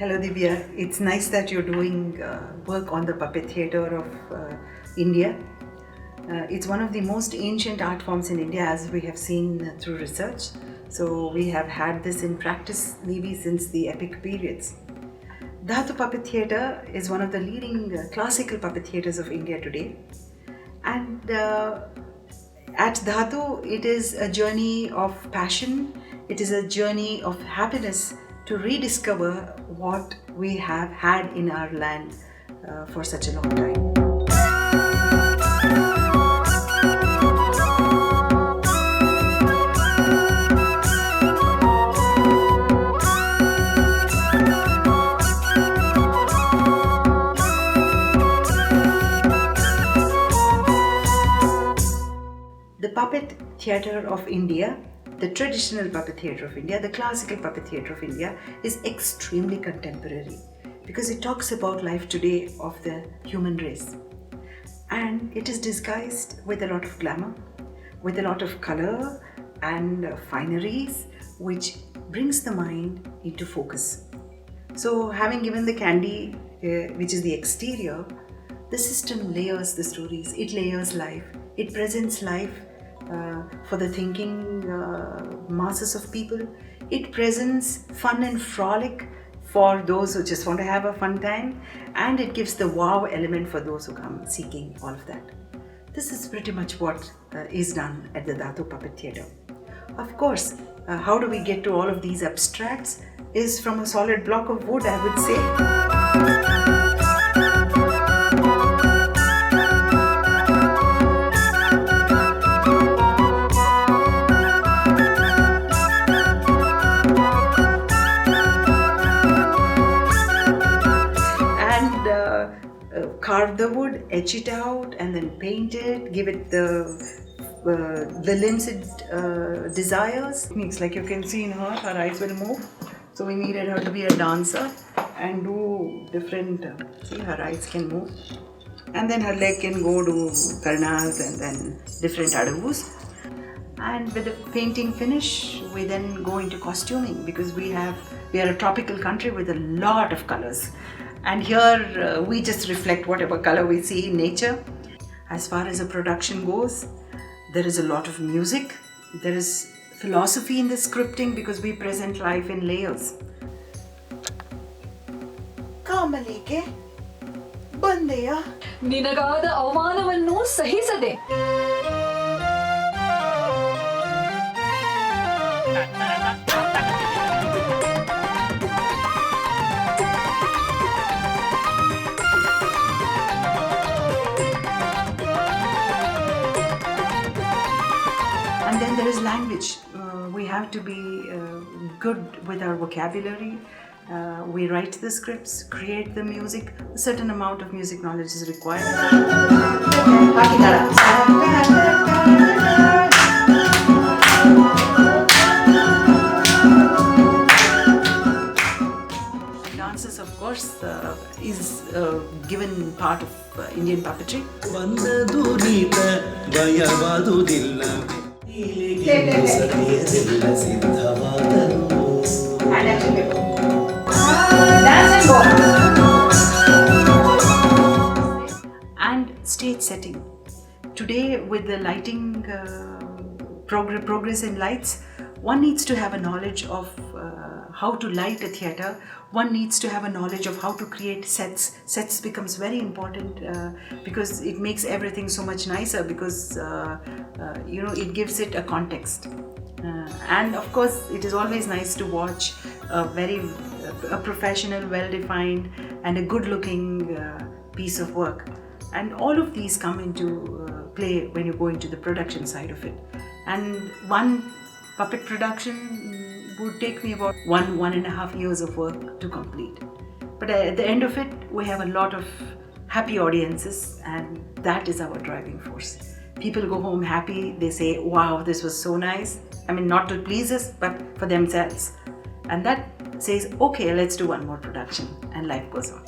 Hello Divya, it's nice that you're doing work on the puppet theatre of India. It's one of the most ancient art forms in India, as we have seen through research. So we have had this in practice maybe since the epic periods. Dhaatu Puppet Theatre is one of the leading classical puppet theatres of India today. And at Dhaatu, it is a journey of passion, it is a journey of happiness to rediscover what we have had in our land for such a long time. The Puppet Theatre of India, the traditional puppet theatre of India, the classical puppet theatre of India is extremely contemporary because it talks about life today of the human race. And it is disguised with a lot of glamour, with a lot of colour and fineries, which brings the mind into focus. So having given the candy, which is the exterior, the system layers the stories, it layers life, it presents life for the thinking masses of people. It presents fun and frolic for those who just want to have a fun time, and it gives the wow element for those who come seeking all of that. This is pretty much what is done at the Dhaatu Puppet Theatre. Of course, how do we get to all of these abstracts is from a solid block of wood, I would say. Carve the wood, etch it out, and then paint it, give it the limbs it desires. It's like you can see in her eyes will move. So we needed her to be a dancer and do different, see her eyes can move. And then her leg can go to karnas and then different adavus. And with the painting finish, we then go into costuming because we are a tropical country with a lot of colors. And here we just reflect whatever color we see in nature. As far as a production goes, there is a lot of music. There is philosophy in the scripting because we present life in layers. Kamalike, bandeya. ನಿನಗಾದ ಅವಮಾನವನ್ನು ಸಹಿಸದೆ And then there is language. We have to be good with our vocabulary. We write the scripts, create the music. A certain amount of music knowledge is required. Dances, of course, is given part of Indian puppetry. And stage setting. Today, with the lighting progress in lights, one needs to have a knowledge of how to light a theatre. One needs to have a knowledge of how to create sets. Sets becomes very important because it makes everything so much nicer because it gives it a context. And of course, it is always nice to watch a professional, well-defined and a good-looking piece of work. And all of these come into play when you go into the production side of it. And one puppet production would take me about 1.5 years of work to complete. But at the end of it, we have a lot of happy audiences, and that is our driving force. People go home happy, they say, wow, this was so nice. I mean, not to please us, but for themselves. And that says, okay, let's do one more production, and life goes on.